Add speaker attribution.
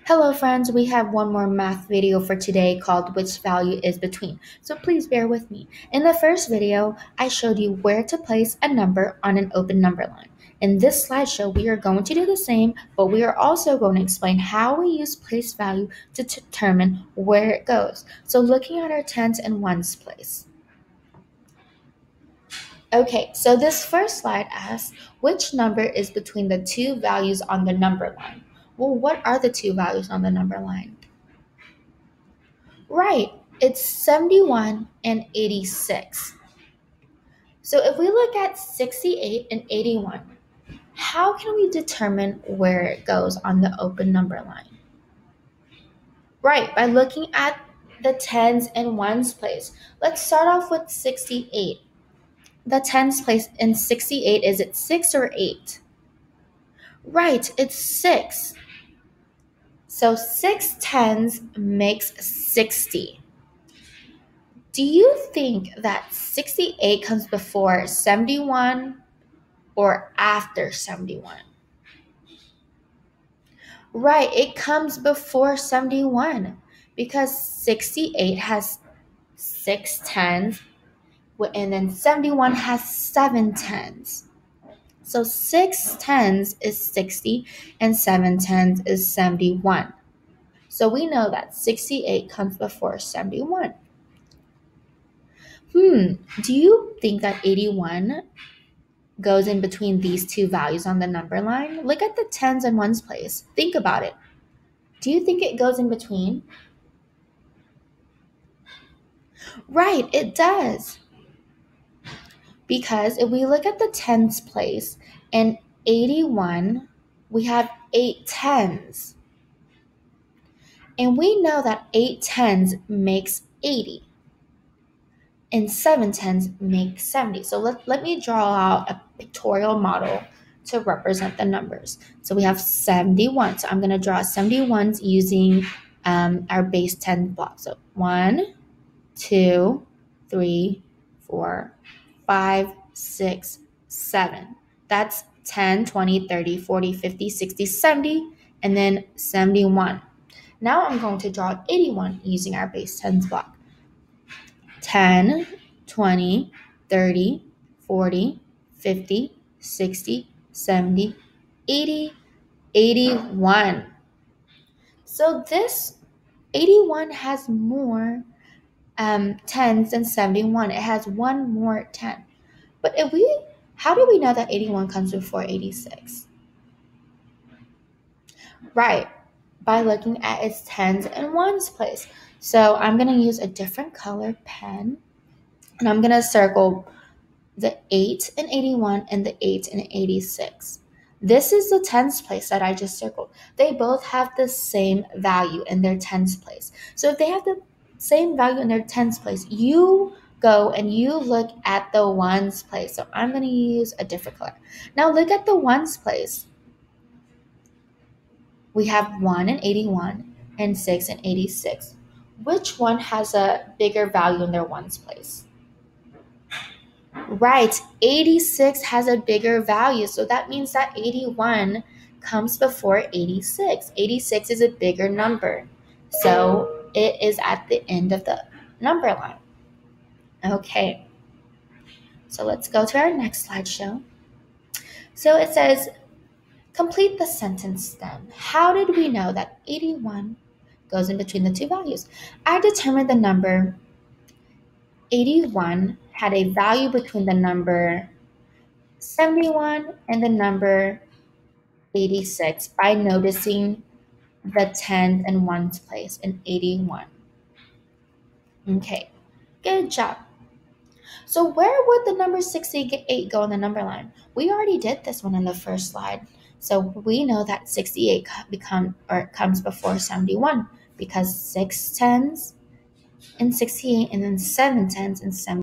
Speaker 1: Hello friends, we have one more math video for today called which value is between, so please bear with me. In the first video, I showed you where to place a number on an open number line. In this slideshow, we are going to do the same, but we are also going to explain how we use place value to determine where it goes. So looking at our tens and ones place. Okay, so this first slide asks which number is between the two values on the number line. Well, what are the two values on the number line? Right, it's 71 and 86. So if we look at 68 and 81, how can we determine where it goes on the open number line? Right, by looking at the tens and ones place. Let's start off with 68. The tens place in 68, is it 6 or 8? Right, it's 6. So 6 tens makes 60. Do you think that 68 comes before 71 or after 71? Right, it comes before 71 because 68 has 6 tens and then 71 has 7 tens. So 6 tens is 60 and 7 tens is 71. So we know that 68 comes before 71. Do you think that 81 goes in between these two values on the number line? Look at the tens and ones place. Think about it. Do you think it goes in between? Right, it does. Because if we look at the tens place in 81, we have 8 tens. And we know that 8 tens makes 80. And 7 tens make 70. So let me draw out a pictorial model to represent the numbers. So we have 71. So I'm going to draw 71s using our base 10 block. So 1, 2, 3, 4, 5, 6, 7. That's 10, 20, 30, 40, 50, 60, 70, and then 71. Now I'm going to draw 81 using our base 10s block. 10, 20, 30, 40, 50, 60, 70, 80, 81. So this 81 has more tens than 71. It has one more 10. But how do we know that 81 comes before 86? Right, by looking at its tens and ones place. So I'm going to use a different color pen, and I'm going to circle the 8 and 81 and the 8 and 86. This is the tens place that I just circled. They both have the same value in their tens place. So if they have the same value in their tens place, you go and you look at the ones place. So I'm going to use a different color. Now look at the ones place. We have 1 and 81 and 6 and 86. Which one has a bigger value in their ones place? Right, 86 has a bigger value. So that means that 81 comes before 86. 86 is a bigger number. So it is at the end of the number line. Okay, so let's go to our next slideshow. So it says, complete the sentence then. How did we know that 81 goes in between the two values? I determined the number 81 had a value between the number 71 and the number 86 by noticing the tens and ones place in 81. Okay, good job. So where would the number 68 go on the number line? We already did this one in the first slide. So we know that 68 comes before 71 because 6 tens and 68 and then 7 tens and 70.